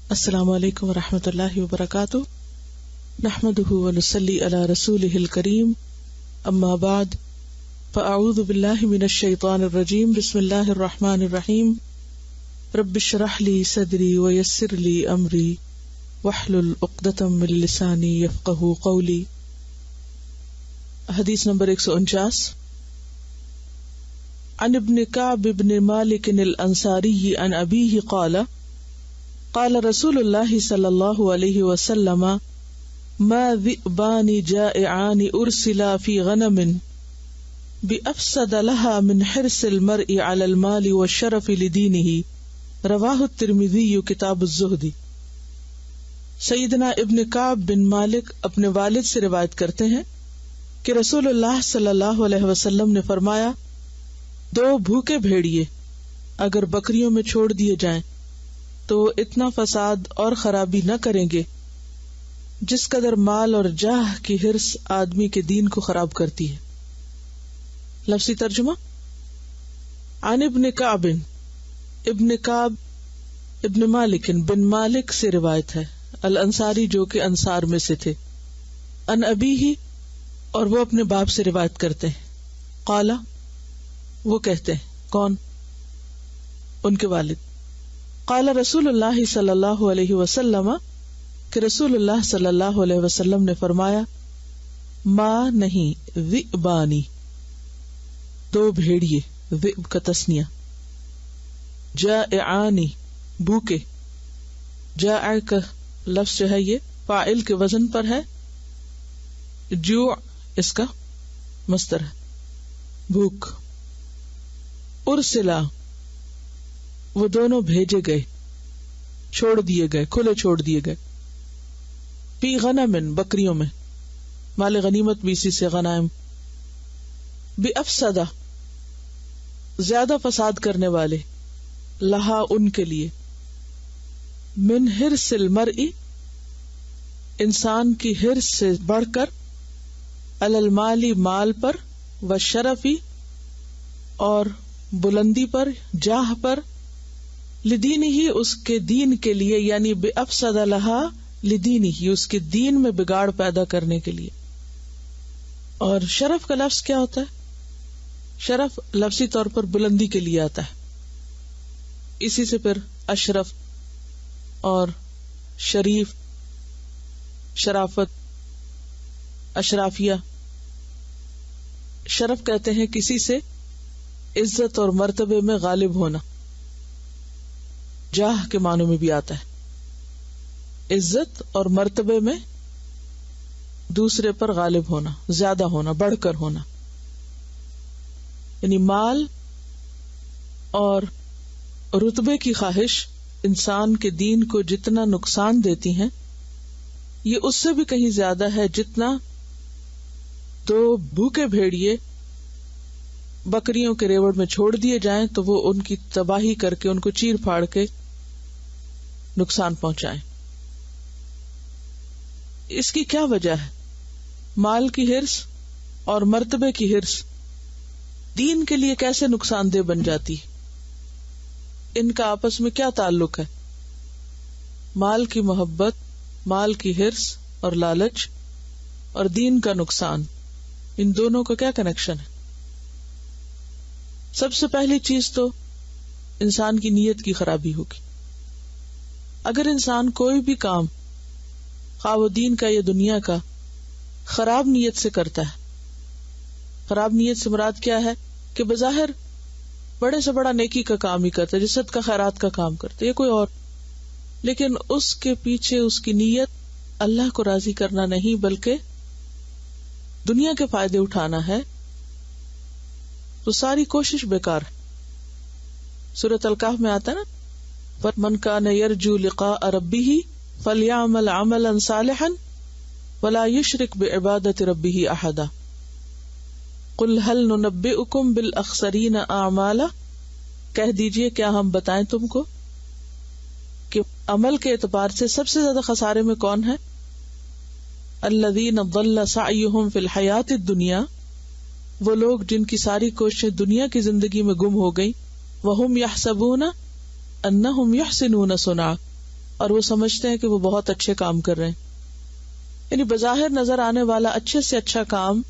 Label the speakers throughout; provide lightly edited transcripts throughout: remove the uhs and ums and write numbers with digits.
Speaker 1: السلام علیکم ورحمۃ اللہ وبرکاتہ، نحمدہ ونصلی علی رسولہ الکریم، اما بعد فاعوذ باللہ من الشیطان الرجیم، بسم اللہ الرحمن الرحیم، رب اشرح لی صدری ویسر لی امری واحلل عقدۃ من لسانی یفقہوا قولی۔ حدیث نمبر 149، عن ابن کعب بن مالک الانصاری عن ابیہ قال قال رسول اللہ صلی اللہ علیہ وسلم ما ذئبان جائعان ارسلا فی غنم بافسد لها من حرص المرء على المال والشرف لدینه، رواہ الترمذی کتاب الزہد۔ سیدنا ابن کعب بن مالک اپنے والد سے روایت کرتے ہیں کہ رسول اللہ صلی اللہ علیہ وسلم نے فرمایا، دو بھوکے بھیڑیے اگر بکریوں میں چھوڑ دیے جائیں تو اتنا فساد اور خرابی نہ کریں گے جس قدر مال اور جاہ کی حرص آدمی کے دین کو خراب کرتی ہے۔ لفظی ترجمہ، عن ابن کعب، ابن کعب ابن مالک بن مالک سے روایت ہے، الانصاری جو کہ انصار میں سے تھے، ان ابیہ اور وہ اپنے باپ سے روایت کرتے ہیں، قالا وہ کہتے ہیں، کون؟ ان کے والد، قال رسول اللہ صلی اللہ علیہ وسلم کہ رسول اللہ صلی اللہ علیہ وسلم نے فرمایا، ما نہیں ذئبانی دو بھیڑیے، ذئب کا تسنیہ، جائعانی بھوکے، جائع کا لفظ جو ہے یہ فاعل کے وزن پر ہے، جوع اس کا مصدر ہے، بھوک، ارسلا وہ دونوں بھیجے گئے، چھوڑ دیے گئے، کھلے چھوڑ دیے گئے، فی غنم بکریوں میں، مال غنیمت بھی اسی سے غنائم، بافسدہ زیادہ فساد کرنے والے، لہا ان کے لیے، من حرص المرء انسان کی حرص سے بڑھ کر، علی المال مال پر، والشرفی اور بلندی پر، جاہ پر، لدینہ ہی اس کے دین کے لیے، یعنی بافسد لہا لدینہ ہی اس کے دین میں بگاڑ پیدا کرنے کے لیے۔ اور شرف کا لفظ کیا ہوتا ہے؟ شرف لفظی طور پر بلندی کے لیے آتا ہے، اسی سے پھر اشرف اور شریف، شرافت، اشرافیہ۔ شرف کہتے ہیں کسی سے عزت اور مرتبے میں غالب ہونا، جاہ کے معنوں میں بھی آتا ہے، عزت اور مرتبے میں دوسرے پر غالب ہونا، زیادہ ہونا، بڑھ کر ہونا، یعنی مال اور رتبے کی خواہش انسان کے دین کو جتنا نقصان دیتی ہیں، یہ اس سے بھی کہیں زیادہ ہے جتنا دو بھوکے بھیڑیے بکریوں کے ریوڑ میں چھوڑ دیے جائیں تو وہ ان کی تباہی کر کے، ان کو چیر پھاڑ کے نقصان پہنچائیں۔ اس کی کیا وجہ ہے؟ مال کی حرص اور مرتبے کی حرص دین کے لیے کیسے نقصان دہ بن جاتی ہے؟ ان کا آپس میں کیا تعلق ہے؟ مال کی محبت، مال کی حرص اور لالچ اور دین کا نقصان، ان دونوں کا کیا کنیکشن ہے؟ سب سے پہلی چیز تو انسان کی نیت کی خرابی ہوگی۔ اگر انسان کوئی بھی کام، خواہ وہ دین کا یا دنیا کا، خراب نیت سے کرتا ہے، خراب نیت سے مراد کیا ہے کہ بظاہر بڑے سے بڑا نیکی کا کام ہی کرتا ہے، جسد کا خیرات کا کام کرتا ہے یا کوئی اور، لیکن اس کے پیچھے اس کی نیت اللہ کو راضی کرنا نہیں بلکہ دنیا کے فائدے اٹھانا ہے، تو ساری کوشش بیکار ہے۔ سورۃ الکہف میں آتا ہے نا، فَمَنْ كَانَ يَرْجُو لِقَاءَ رَبِّهِ فَلْيَعْمَلْ عَمَلًا صَالِحًا وَلَا يُشْرِكْ بِعِبَادَةِ رَبِّهِ أَحَدًا قُلْ هَلْ نُنَبِّئُكُمْ بِالْأَخْسَرِينَ أَعْمَالًا، کہہ دیجئے کیا ہم بتائیں تم کو کہ عمل کے اعتبار سے سب سے زیادہ خسارے میں کون ہے؟ الذین ضل سعیہم فی الحیات الدنیا، وہ لوگ جن کی ساری کوششیں دنیا کی زندگی میں گم ہو گئی، وہم یحسبون انہم یحسنون صنعا، اور وہ سمجھتے ہیں کہ وہ بہت اچھے کام کر رہے ہیں. یعنی بظاہر نظر آنے والا اچھے سے اچھا کام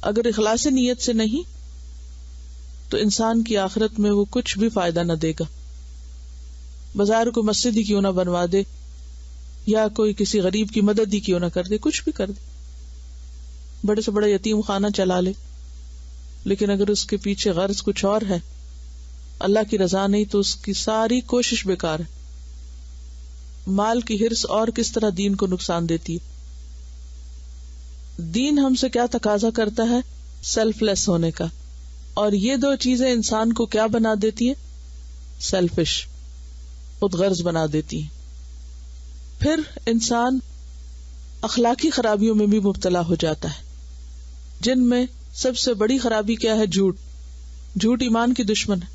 Speaker 1: اگر اخلاص نیت سے نہیں تو انسان کی آخرت میں وہ کچھ بھی فائدہ نہ دے گا. بظاہر کوئی مسجد ہی کیوں نہ بنوا دے یا کوئی کسی غریب کی مدد ہی کیوں نہ کر دے، کچھ بھی کر دے، بڑے سے بڑا یتیم خانہ چلا لے، لیکن اگر اس کے پیچھے غرض کچھ اور ہے، اللہ کی رضا نہیں، تو اس کی ساری کوشش بیکار ہے. مال کی ہرس اور کس طرح دین کو نقصان دیتی ہے. دین ہم سے کیا تقاضا کرتا ہے؟ سیلف لیس ہونے کا، اور یہ دو چیزیں انسان کو کیا بنا دیتی ہیں؟ سیلفش، خود غرض بنا دیتی ہیں. پھر انسان اخلاقی خرابیوں میں بھی مبتلا ہو جاتا ہے، جن میں سب سے بڑی خرابی کیا ہے؟ جھوٹ ایمان کی دشمن ہے.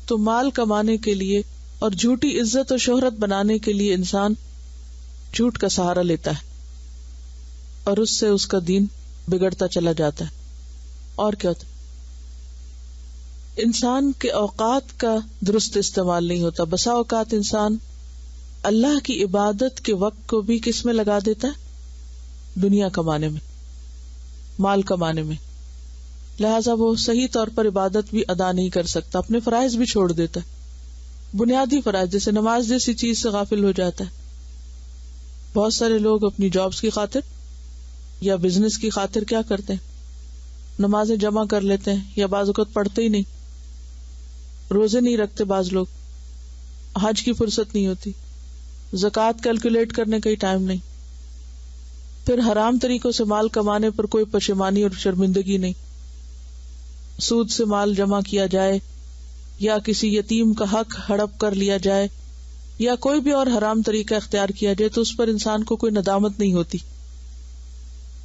Speaker 1: تو مال کمانے کے لیے اور جھوٹی عزت و شہرت بنانے کے لیے انسان جھوٹ کا سہارا لیتا ہے اور اس سے اس کا دین بگڑتا چلا جاتا ہے. اور کیا ہوتا ہے؟ انسان کے اوقات کا درست استعمال نہیں ہوتا. بسا اوقات انسان اللہ کی عبادت کے وقت کو بھی کس میں لگا دیتا ہے؟ دنیا کمانے میں، مال کمانے میں. لہذا وہ صحیح طور پر عبادت بھی ادا نہیں کر سکتا، اپنے فرائض بھی چھوڑ دیتا ہے. بنیادی فرائض جیسے نماز جیسی چیز سے غافل ہو جاتا ہے. بہت سارے لوگ اپنی جابس کی خاطر یا بزنس کی خاطر کیا کرتے ہیں؟ نمازیں جمع کر لیتے ہیں یا بعض اوقات پڑھتے ہی نہیں، روزے نہیں رکھتے. بعض لوگ حج کی فرصت نہیں ہوتی، زکوٰۃ کیلکولیٹ کرنے کا ہی ٹائم نہیں. پھر حرام طریقوں سے مال کمانے پر کوئی پشیمانی اور شرمندگی نہیں. سود سے مال جمع کیا جائے یا کسی یتیم کا حق ہڑپ کر لیا جائے یا کوئی بھی اور حرام طریقہ اختیار کیا جائے تو اس پر انسان کو کوئی ندامت نہیں ہوتی.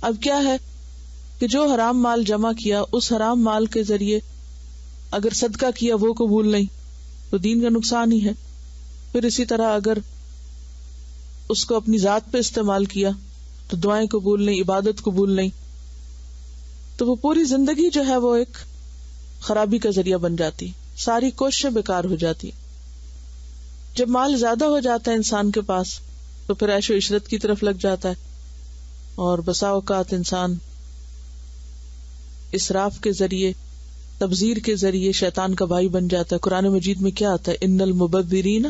Speaker 1: اب کیا ہے کہ جو حرام مال جمع کیا اس حرام مال کے ذریعے اگر صدقہ کیا وہ قبول نہیں تو دین کا نقصان ہی ہے. پھر اسی طرح اگر اس کو اپنی ذات پہ استعمال کیا تو دعائیں قبول نہیں، عبادت قبول نہیں، تو وہ پوری زندگی جو ہے وہ ایک خرابی کا ذریعہ بن جاتی، ساری کوششیں بیکار ہو جاتی. جب مال زیادہ ہو جاتا ہے انسان کے پاس تو پھر عیش و عشرت کی طرف لگ جاتا ہے، اور بسا اوقات انسان اسراف کے ذریعے، تبذیر کے ذریعے شیطان کا بھائی بن جاتا ہے. قرآن مجید میں کیا آتا ہے؟ ان المبذرین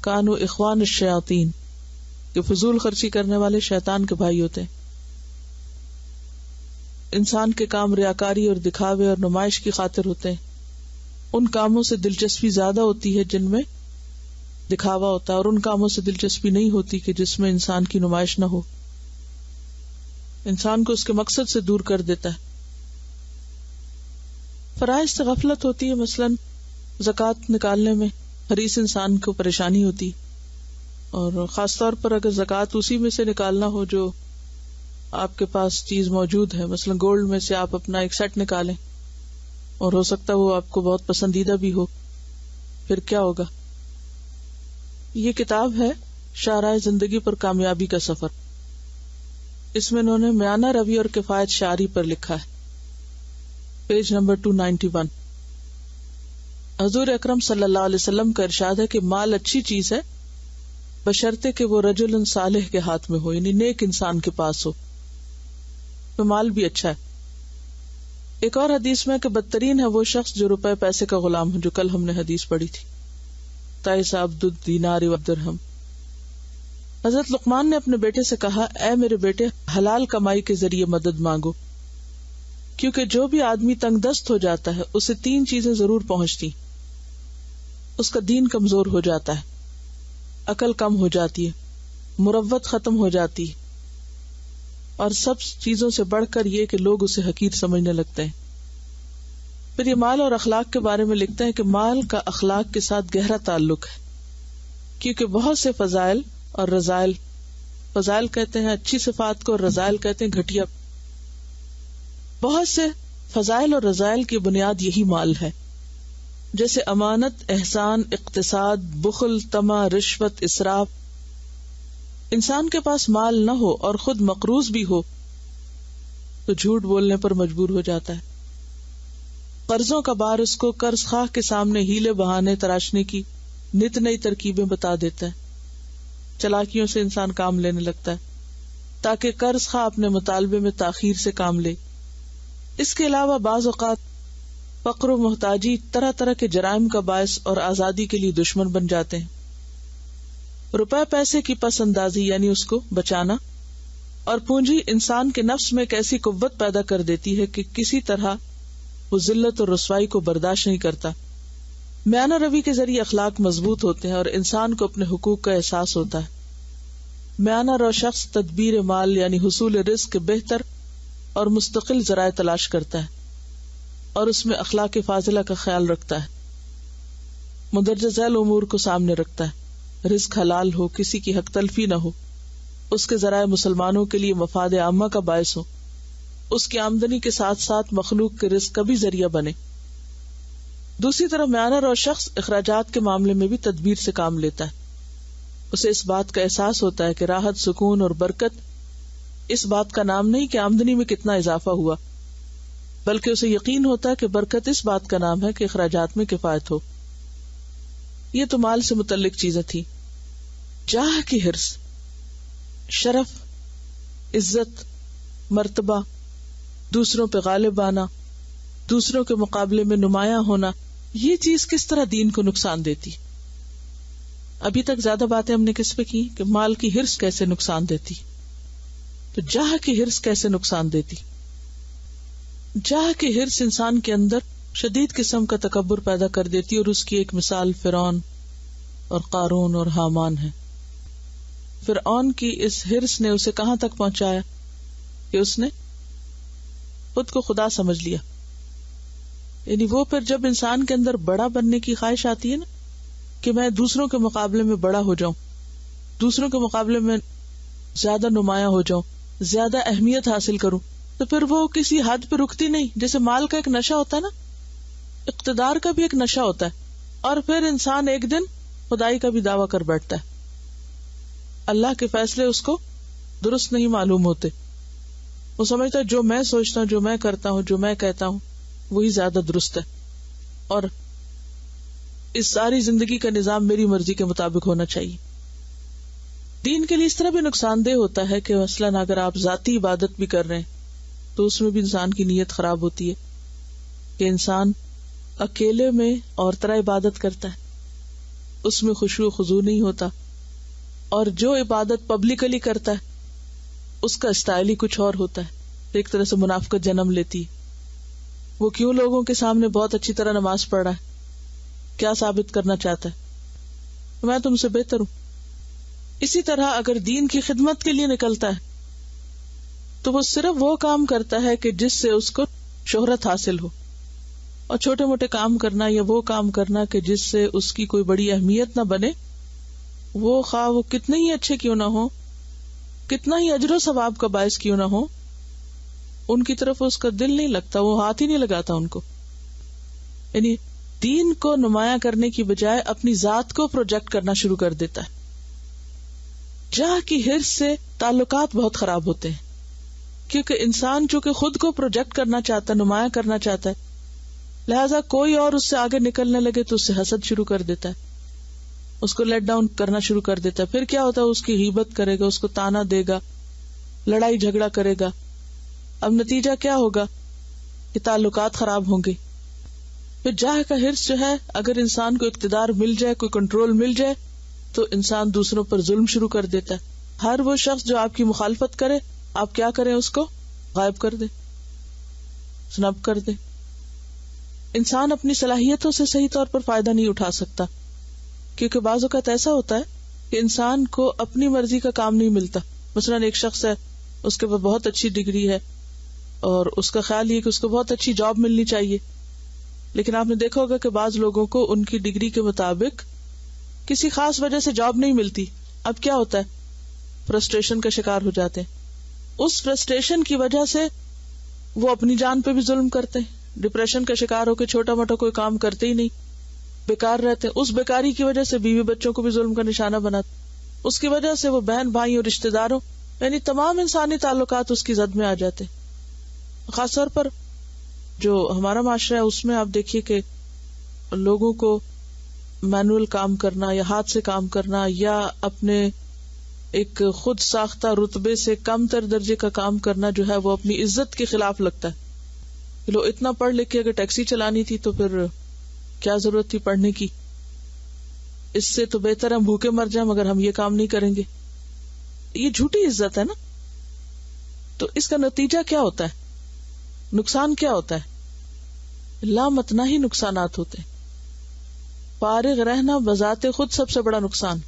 Speaker 1: کانوا اخوان الشیاطین، کہ فضول خرچی کرنے والے شیطان کے بھائی ہوتے ہیں. انسان کے کام ریاکاری اور دکھاوے اور نمائش کی خاطر ہوتے ہیں. ان کاموں سے دلچسپی زیادہ ہوتی ہے جن میں دکھاوا ہوتا ہے، اور ان کاموں سے دلچسپی نہیں ہوتی کہ جس میں انسان کی نمائش نہ ہو. انسان کو اس کے مقصد سے دور کر دیتا ہے. فرائض سے غفلت ہوتی ہے. مثلاً زکوٰۃ نکالنے میں حریص انسان کو پریشانی ہوتی، اور خاص طور پر اگر زکوٰۃ اسی میں سے نکالنا ہو جو آپ کے پاس چیز موجود ہے. مثلاً گولڈ میں سے آپ اپنا ایک سیٹ نکالیں اور ہو سکتا ہے وہ آپ کو بہت پسندیدہ بھی ہو، پھر کیا ہوگا؟ یہ کتاب ہے شاہراہ زندگی پر کامیابی کا سفر. اس میں انہوں نے میانہ روی اور کفایت شعری پر لکھا ہے، پیج نمبر 291. حضور اکرم صلی اللہ علیہ وسلم کا ارشاد ہے کہ مال اچھی چیز ہے بشرطے کہ وہ رجل صالح کے ہاتھ میں ہو، یعنی نیک انسان کے پاس ہو تو مال بھی اچھا ہے. ایک اور حدیث میں کہ بدترین ہے وہ شخص جو روپے پیسے کا غلام ہو، جو کل ہم نے حدیث پڑھی تھی، تائس عبد الدینار والدرہم. حضرت لقمان نے اپنے بیٹے سے کہا، اے میرے بیٹے، حلال کمائی کے ذریعے مدد مانگو، کیونکہ جو بھی آدمی تنگ دست ہو جاتا ہے اسے 3 چیزیں ضرور پہنچتی. اس کا دین کمزور ہو جاتا ہے، عقل کم ہو جاتی ہے، مروت ختم ہو جاتی ہے، اور سب چیزوں سے بڑھ کر یہ کہ لوگ اسے حقیر سمجھنے لگتے ہیں. پھر یہ مال اور اخلاق کے بارے میں لکھتے ہیں کہ مال کا اخلاق کے ساتھ گہرا تعلق ہے، کیونکہ بہت سے فضائل اور رذائل، فضائل کہتے ہیں اچھی صفات کو اور رذائل کہتے ہیں گھٹیا، بہت سے فضائل اور رذائل کی بنیاد یہی مال ہے، جیسے امانت، احسان، اقتصاد، بخل، طمع، رشوت، اسراف. انسان کے پاس مال نہ ہو اور خود مقروض بھی ہو تو جھوٹ بولنے پر مجبور ہو جاتا ہے. قرضوں کا بار اس کو قرض خواہ کے سامنے ہیلے بہانے تراشنے کی نت نئی ترکیبیں بتا دیتا ہے. چلاکیوں سے انسان کام لینے لگتا ہے تاکہ قرض خواہ اپنے مطالبے میں تاخیر سے کام لے. اس کے علاوہ بعض اوقات فقر و محتاجی طرح طرح کے جرائم کا باعث اور آزادی کے لیے دشمن بن جاتے ہیں. روپے پیسے کی پس اندازی یعنی اس کو بچانا اور پونجی انسان کے نفس میں ایک ایسی قوت پیدا کر دیتی ہے کہ کسی طرح وہ ذلت اور رسوائی کو برداشت نہیں کرتا. میانہ روی کے ذریعے اخلاق مضبوط ہوتے ہیں اور انسان کو اپنے حقوق کا احساس ہوتا ہے. میانہ رو شخص تدبیر مال یعنی حصول رزق کے بہتر اور مستقل ذرائع تلاش کرتا ہے اور اس میں اخلاق فاضلہ کا خیال رکھتا ہے. مندرجہ ذیل امور کو سامنے رکھتا ہے. رزق حلال ہو، کسی کی حق تلفی نہ ہو، اس کے ذرائع مسلمانوں کے لیے مفاد عامہ کا باعث ہو، اس کی آمدنی کے ساتھ ساتھ مخلوق کے رزق کا بھی ذریعہ بنے. دوسری طرف میانہ رو شخص اخراجات کے معاملے میں بھی تدبیر سے کام لیتا ہے. اسے اس بات کا احساس ہوتا ہے کہ راحت، سکون اور برکت اس بات کا نام نہیں کہ آمدنی میں کتنا اضافہ ہوا، بلکہ اسے یقین ہوتا ہے کہ برکت اس بات کا نام ہے کہ اخراجات میں کفایت ہو. یہ تو مال سے متعلق چیزیں تھیں. جاہ کی حرص، شرف، عزت، مرتبہ، دوسروں پہ غالب آنا، دوسروں کے مقابلے میں نمایاں ہونا، یہ چیز کس طرح دین کو نقصان دیتی. ابھی تک زیادہ باتیں ہم نے کس پہ کی کہ مال کی حرص کیسے نقصان دیتی، تو جاہ کی حرص کیسے نقصان دیتی. جاہ کی حرص انسان کے اندر شدید قسم کا تکبر پیدا کر دیتی اور اس کی ایک مثال فرعون اور قارون اور حامان ہے. فرعون کی اس حرص نے اسے کہاں تک پہنچایا کہ اس نے خود کو خدا سمجھ لیا. یعنی وہ پھر جب انسان کے اندر بڑا بننے کی خواہش آتی ہے نا کہ میں دوسروں کے مقابلے میں بڑا ہو جاؤں، دوسروں کے مقابلے میں زیادہ نمایاں ہو جاؤں، زیادہ اہمیت حاصل کروں، تو پھر وہ کسی حد پہ رکتی نہیں. جیسے مال کا ایک نشہ ہوتا ہے نا، اقتدار کا بھی ایک نشہ ہوتا ہے، اور پھر انسان ایک دن خدائی کا بھی دعویٰ کر بیٹھتا ہے. اللہ کے فیصلے اس کو درست نہیں معلوم ہوتے. وہ سمجھتا ہے جو میں سوچتا ہوں، جو میں کرتا ہوں، جو میں کہتا ہوں وہی زیادہ درست ہے، اور اس ساری زندگی کا نظام میری مرضی کے مطابق ہونا چاہیے. دین کے لیے اس طرح بھی نقصان دہ ہوتا ہے کہ مثلاً اگر آپ ذاتی عبادت بھی کر رہے ہیں تو اس میں بھی انسان کی نیت خراب ہوتی ہے کہ انسان اکیلے میں اور طرح عبادت کرتا ہے، اس میں خشوع و خضوع نہیں ہوتا، اور جو عبادت پبلکلی کرتا ہے اس کا اسٹائل ہی کچھ اور ہوتا ہے، ایک طرح سے منافقت جنم لیتی ہے. وہ کیوں لوگوں کے سامنے بہت اچھی طرح نماز پڑھ رہا ہے، کیا ثابت کرنا چاہتا ہے، میں تم سے بہتر ہوں. اسی طرح اگر دین کی خدمت کے لیے نکلتا ہے تو وہ صرف وہ کام کرتا ہے کہ جس سے اس کو شہرت حاصل ہو، اور چھوٹے موٹے کام کرنا یا وہ کام کرنا کہ جس سے اس کی کوئی بڑی اہمیت نہ بنے، وہ خواہ وہ کتنے ہی اچھے کیوں نہ ہو، کتنا ہی اجر و ثواب کا باعث کیوں نہ ہو، ان کی طرف اس کا دل نہیں لگتا، وہ ہاتھ ہی نہیں لگاتا ان کو. یعنی دین کو نمایاں کرنے کی بجائے اپنی ذات کو پروجیکٹ کرنا شروع کر دیتا ہے. جاہ کی حرص سے تعلقات بہت خراب ہوتے ہیں، کیونکہ انسان چونکہ خود کو پروجیکٹ کرنا چاہتا ہے، نمایاں کرنا چاہتا ہے، لہذا کوئی اور اس سے آگے نکلنے لگے تو اس سے حسد شروع کر دیتا ہے، اس کو لیٹ ڈاؤن کرنا شروع کر دیتا ہے. پھر کیا ہوتا ہے، اس کی غیبت کرے گا، اس کو تانا دے گا، لڑائی جھگڑا کرے گا. اب نتیجہ کیا ہوگا کہ تعلقات خراب ہوں گے. پھر جاہ کا حرص جو ہے، اگر انسان کو اقتدار مل جائے، کوئی کنٹرول مل جائے، تو انسان دوسروں پر ظلم شروع کر دیتا ہے. ہر وہ شخص جو آپ کی مخالفت کرے، آپ کیا کریں، اس کو غائب کر دیں، سنب کر دیں. انسان اپنی صلاحیتوں سے صحیح طور پر فائدہ نہیں اٹھا سکتا، کیونکہ بعض اوقات ایسا ہوتا ہے کہ انسان کو اپنی مرضی کا کام نہیں ملتا. مثلاً ایک شخص ہے، اس کے پاس بہت اچھی ڈگری ہے اور اس کا خیال یہ کہ اس کو بہت اچھی جاب ملنی چاہیے، لیکن آپ نے دیکھا ہوگا کہ بعض لوگوں کو ان کی ڈگری کے مطابق کسی خاص وجہ سے جاب نہیں ملتی. اب کیا ہوتا ہے، فرسٹریشن کا شکار ہو جاتے ہیں. اس فرسٹریشن کی وجہ سے وہ اپنی جان پہ بھی ظلم کرتے ہیں، ڈپریشن کا شکار ہو کے چھوٹا موٹا کوئی کام کرتے ہی نہیں، بیکار رہتے ہیں. اس بیکاری کی وجہ سے بیوی بچوں کو بھی ظلم کا نشانہ بناتے، اس کی وجہ سے وہ بہن بھائی اور رشتے داروں یعنی تمام انسانی تعلقات اس کی زد میں آ جاتے. خاص طور پر جو ہمارا معاشرہ ہے اس میں آپ دیکھیے کہ لوگوں کو مینول کام کرنا یا ہاتھ سے کام کرنا یا اپنے ایک خود ساختہ رتبے سے کم تر درجے کا کام کرنا جو ہے وہ اپنی عزت کے خلاف لگتا ہے. لو اتنا پڑھ لکھ کے اگر ٹیکسی چلانی تھی تو پھر کیا ضرورت تھی پڑھنے کی؟ اس سے تو بہتر ہم بھوکے مر جائیں مگر ہم یہ کام نہیں کریں گے. یہ جھوٹی عزت ہے نا. تو اس کا نتیجہ کیا ہوتا ہے؟ نقصان کیا ہوتا ہے؟ لامتنا ہی نقصانات ہوتے ہیں. فارغ رہنا بذات خود سب سے بڑا نقصان.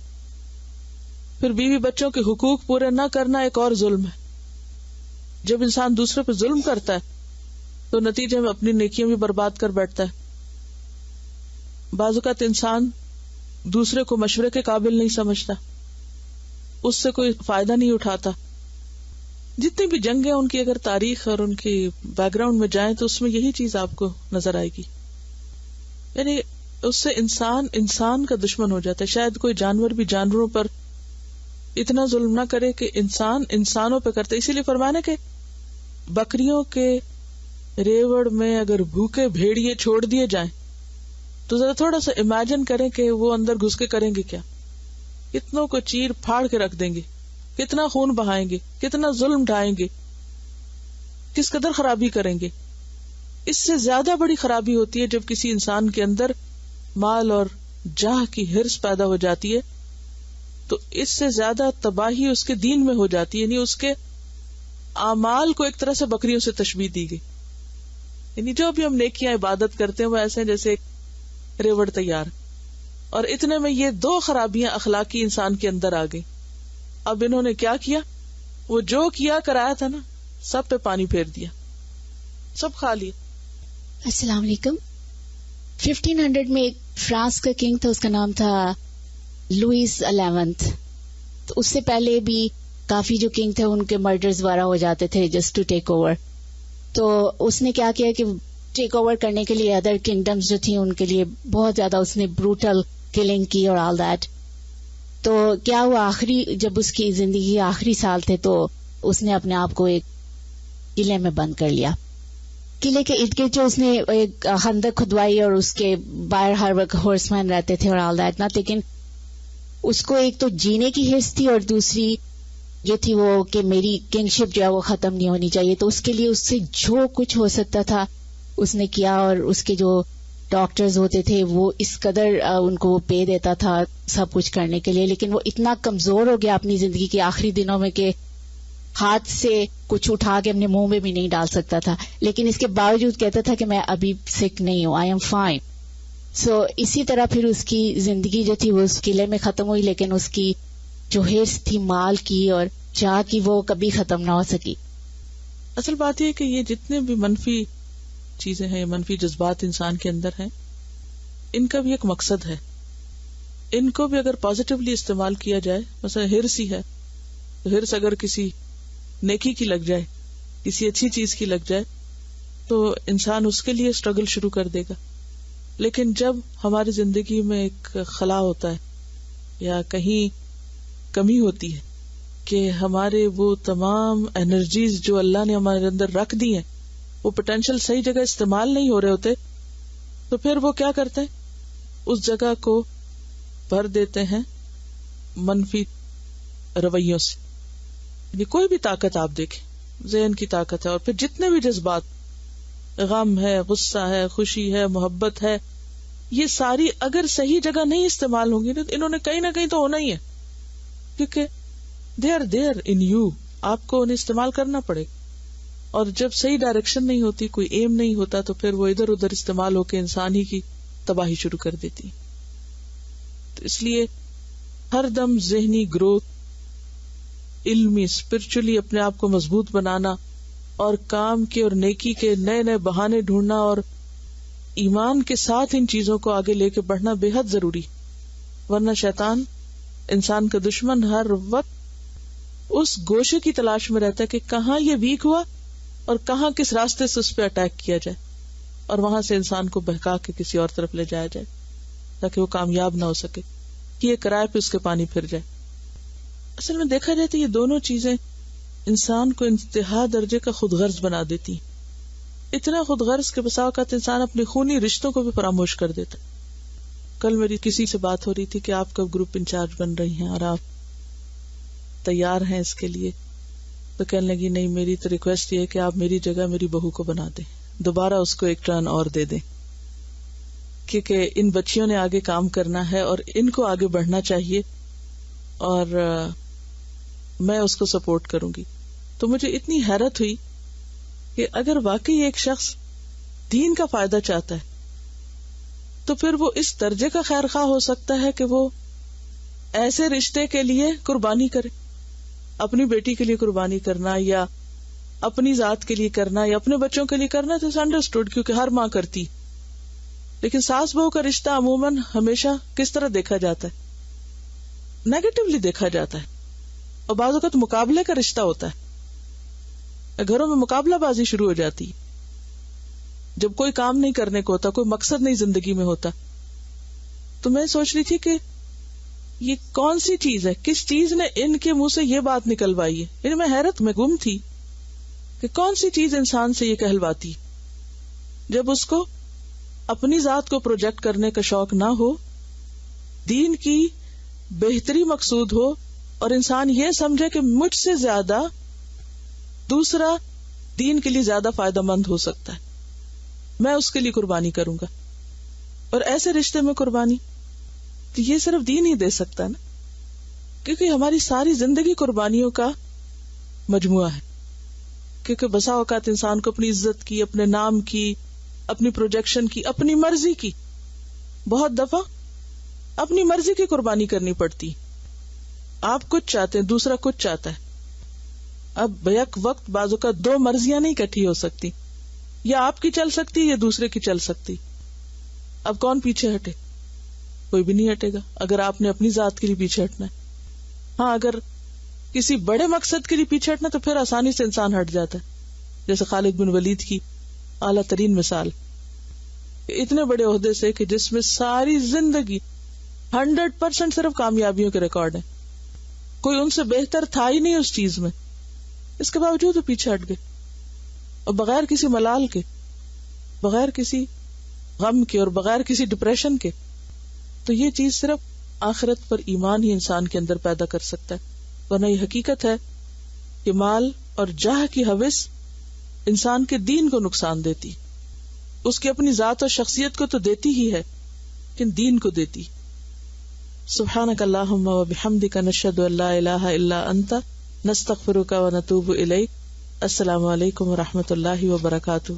Speaker 1: پھر بیوی بچوں کے حقوق پورے نہ کرنا ایک اور ظلم ہے. جب انسان دوسرے پہ ظلم کرتا ہے تو نتیجے میں اپنی نیکیاں بھی برباد کر بیٹھتا ہے. بعض اوقات انسان دوسرے کو مشورے کے قابل نہیں سمجھتا, اس سے کوئی فائدہ نہیں اٹھاتا. جتنی بھی جنگیں ان کی اگر تاریخ اور ان کی بیک گراؤنڈ میں جائیں تو اس میں یہی چیز آپ کو نظر آئے گی. یعنی اس سے انسان کا دشمن ہو جاتا ہے. شاید کوئی جانور بھی جانوروں پر اتنا ظلم نہ کرے کہ انسان انسانوں پہ کرتے. اسی لیے فرمانا کہ بکریوں کے ریوڑ میں اگر بھوکے بھیڑیے چھوڑ دیے جائیں تو ذرا تھوڑا سا امیجن کریں کہ وہ اندر گھس کے کریں گے کیا. کتنوں کو چیر پھاڑ کے رکھ دیں گے, کتنا خون بہائیں گے, کتنا ظلم ڈھائیں گے, کس قدر خرابی کریں گے. اس سے زیادہ بڑی خرابی ہوتی ہے جب کسی انسان کے اندر مال اور جاہ کی ہرس پیدا ہو جاتی ہے, تو اس سے زیادہ تباہی اس کے دین میں ہو جاتی ہے. یعنی اس کے اعمال کو ایک طرح سے بکریوں سے تشبیہ دی گئی. یعنی جو بھی ہم نیکیاں عبادت کرتے ہیں وہ ایسے ہیں جیسے ایک ریوڑ تیار, اور اتنے میں یہ دو خرابیاں اخلاقی انسان کے اندر آ گئی. اب انہوں نے کیا کیا؟ وہ جو کیا کرایا تھا نا سب پہ پانی پھیر دیا, سب کھا لیا.
Speaker 2: السلام علیکم. 1500 میں ایک فرانس کا کنگ تھا, اس کا نام تھا لوئس 11. تو اس سے پہلے بھی کافی جو کنگ تھے ان کے مرڈرز وغیرہ ہو جاتے تھے جسٹ ٹو ٹیک اوور. تو اس نے کیا کیا کہ ٹیک اوور کرنے کے لیے ادر کنگڈمز جو تھیں ان کے لیے بہت زیادہ اس نے بروٹل کلنگ کی اور آل دیٹ. تو کیا ہوا, آخری جب اس کی زندگی کے آخری سال تھے تو اس نے اپنے آپ کو ایک قلعے میں بند کر لیا. قلعے کے ارد گرد جو اس نے ایک خندق کھدوائی اور اس کے باہر ہر وقت ہارس مین رہتے تھے اور آل دیٹ نا, لیکن اس کو ایک تو جینے کی حس تھی اور دوسری یہ تھی وہ کہ میری کنگشپ جو ہے وہ ختم نہیں ہونی چاہیے. تو اس کے لیے اس سے جو کچھ ہو سکتا تھا اس نے کیا, اور اس کے جو ڈاکٹرز ہوتے تھے وہ اس قدر ان کو وہ پے دیتا تھا سب کچھ کرنے کے لیے. لیکن وہ اتنا کمزور ہو گیا اپنی زندگی کے آخری دنوں میں کہ ہاتھ سے کچھ اٹھا کے اپنے منہ میں بھی نہیں ڈال سکتا تھا, لیکن اس کے باوجود کہتا تھا کہ میں ابھی سک نہیں ہوں, آئی ایم فائن. سو اسی طرح پھر اس کی زندگی جو تھی وہ اس قلعے میں ختم ہوئی, لیکن اس کی جو ہرس تھی مال کی اور چاہ کی وہ کبھی ختم نہ ہو سکی.
Speaker 1: اصل بات یہ کہ یہ جتنے بھی منفی چیزیں ہیں, منفی جذبات انسان کے اندر ہیں, ان کا بھی ایک مقصد ہے. ان کو بھی اگر پازیٹیولی استعمال کیا جائے, مثلا ہرس ہی ہے تو ہرس اگر کسی نیکی کی لگ جائے, کسی اچھی چیز کی لگ جائے تو انسان اس کے لیے اسٹرگل شروع کر دے گا. لیکن جب ہماری زندگی میں ایک خلا ہوتا ہے یا کہیں کمی ہوتی ہے کہ ہمارے وہ تمام انرجیز جو اللہ نے ہمارے اندر رکھ دی ہیں وہ پوٹینشیل صحیح جگہ استعمال نہیں ہو رہے ہوتے, تو پھر وہ کیا کرتے ہیں, اس جگہ کو بھر دیتے ہیں منفی رویوں سے. یعنی کوئی بھی طاقت آپ دیکھیں, ذہن کی طاقت ہے, اور پھر جتنے بھی جذبات, غم ہے, غصہ ہے, خوشی ہے, محبت ہے, یہ ساری اگر صحیح جگہ نہیں استعمال ہوں گی تو انہوں نے کہیں نہ کہیں تو ہونا ہی ہے, کیونکہ they are there in you, آپ کو انہیں استعمال کرنا پڑے. اور جب صحیح ڈائریکشن نہیں ہوتی, کوئی ایم نہیں ہوتا, تو پھر وہ ادھر ادھر استعمال ہو کے انسان ہی کی تباہی شروع کر دیتی. تو اس لیے ہر دم ذہنی گروتھ, علمی اسپرچولی اپنے آپ کو مضبوط بنانا, اور کام کے اور نیکی کے نئے نئے بہانے ڈھونڈنا, اور ایمان کے ساتھ ان چیزوں کو آگے لے کے بڑھنا بے حد ضروری. ورنہ شیطان, انسان کا دشمن, ہر وقت اس گوشے کی تلاش میں رہتا ہے کہ کہاں یہ ویک ہوا اور کہاں کس راستے سے اس پہ اٹیک کیا جائے, اور وہاں سے انسان کو بہکا کے کسی اور طرف لے جایا جائے تاکہ وہ کامیاب نہ ہو سکے, کہ یہ کرائے پہ اس کے پانی پھر جائے. اصل میں دیکھا جائے تو یہ دونوں چیزیں انسان کو انتہا درجے کا خود غرض بنا دیتی, اتنا خود غرض کہ بسا اوقات انسان اپنے خونی رشتوں کو بھی فراموش کر دیتا. کل میری کسی سے بات ہو رہی تھی کہ آپ کب گروپ انچارج بن رہی ہیں, اور آپ تیار ہیں اس کے لیے. تو کہنے لگی نہیں, میری تو ریکویسٹ یہ ہے کہ آپ میری جگہ میری بہو کو بنا دیں, دوبارہ اس کو ایک ٹرن اور دے دیں, کیونکہ ان بچیوں نے آگے کام کرنا ہے اور ان کو آگے بڑھنا چاہیے اور میں اس کو سپورٹ کروں گی. تو مجھے اتنی حیرت ہوئی کہ اگر واقعی ایک شخص دین کا فائدہ چاہتا ہے تو پھر وہ اس درجے کا خیر خواہ ہو سکتا ہے کہ وہ ایسے رشتے کے لیے قربانی کرے. اپنی بیٹی کے لیے قربانی کرنا یا اپنی ذات کے لیے کرنا یا اپنے بچوں کے لیے کرنا تو انڈرسٹوڈ, کیونکہ ہر ماں کرتی. لیکن ساس بہو کا رشتہ عموماً ہمیشہ کس طرح دیکھا جاتا ہے؟ نیگیٹولی دیکھا جاتا ہے, اور بعض اوقات مقابلے کا رشتہ ہوتا ہے. گھروں میں مقابلہ بازی شروع ہو جاتی جب کوئی کام نہیں کرنے کو ہوتا, کوئی مقصد نہیں زندگی میں ہوتا. تو میں سوچ رہی تھی کہ یہ کون سی چیز ہے, کس چیز نے ان کے منہ سے یہ بات نکلوائی ہے. یعنی میں حیرت میں گم تھی کہ کون سی چیز انسان سے یہ کہلواتی جب اس کو اپنی ذات کو پروجیکٹ کرنے کا شوق نہ ہو, دین کی بہتری مقصود ہو, اور انسان یہ سمجھے کہ مجھ سے زیادہ دوسرا دین کے لیے زیادہ فائدہ مند ہو سکتا ہے, میں اس کے لیے قربانی کروں گا. اور ایسے رشتے میں قربانی تو یہ صرف دین ہی دے سکتا نا, کیونکہ ہماری ساری زندگی قربانیوں کا مجموعہ ہے. کیونکہ بسا اوقات انسان کو اپنی عزت کی, اپنے نام کی, اپنی پروجیکشن کی, اپنی مرضی کی, بہت دفعہ اپنی مرضی کی قربانی کرنی پڑتی. آپ کچھ چاہتے ہیں, دوسرا کچھ چاہتا ہے. اب بیک وقت بازو کا دو مرضیاں نہیں اکٹھی ہو سکتی, یا آپ کی چل سکتی یا دوسرے کی چل سکتی. اب کون پیچھے ہٹے؟ کوئی بھی نہیں ہٹے گا اگر آپ نے اپنی ذات کے لیے پیچھے ہٹنا ہے. ہاں, اگر کسی بڑے مقصد کے لیے پیچھے ہٹنا تو پھر آسانی سے انسان ہٹ جاتا ہے, جیسے خالد بن ولید کی اعلیٰ ترین مثال, اتنے بڑے عہدے سے کہ جس میں ساری زندگی 100% صرف کامیابیوں کے ریکارڈ ہیں, کوئی ان سے بہتر تھا ہی نہیں اس چیز میں, اس کے باوجود وہ پیچھے ہٹ گئے, اور بغیر کسی ملال کے, بغیر کسی غم کے, اور بغیر کسی ڈپریشن کے. تو یہ چیز صرف آخرت پر ایمان ہی انسان کے اندر پیدا کر سکتا ہے, ورنہ یہ حقیقت ہے کہ مال اور جاہ کی ہوس انسان کے دین کو نقصان دیتی. اس کی اپنی ذات اور شخصیت کو تو دیتی ہی ہے, لیکن دین کو دیتی. سبحانک اللہم و بحمدک نشہد ان لا الہ الا انت نستغفرک و نتوب الیک. السلام علیکم و رحمۃ اللہ وبرکاتہ.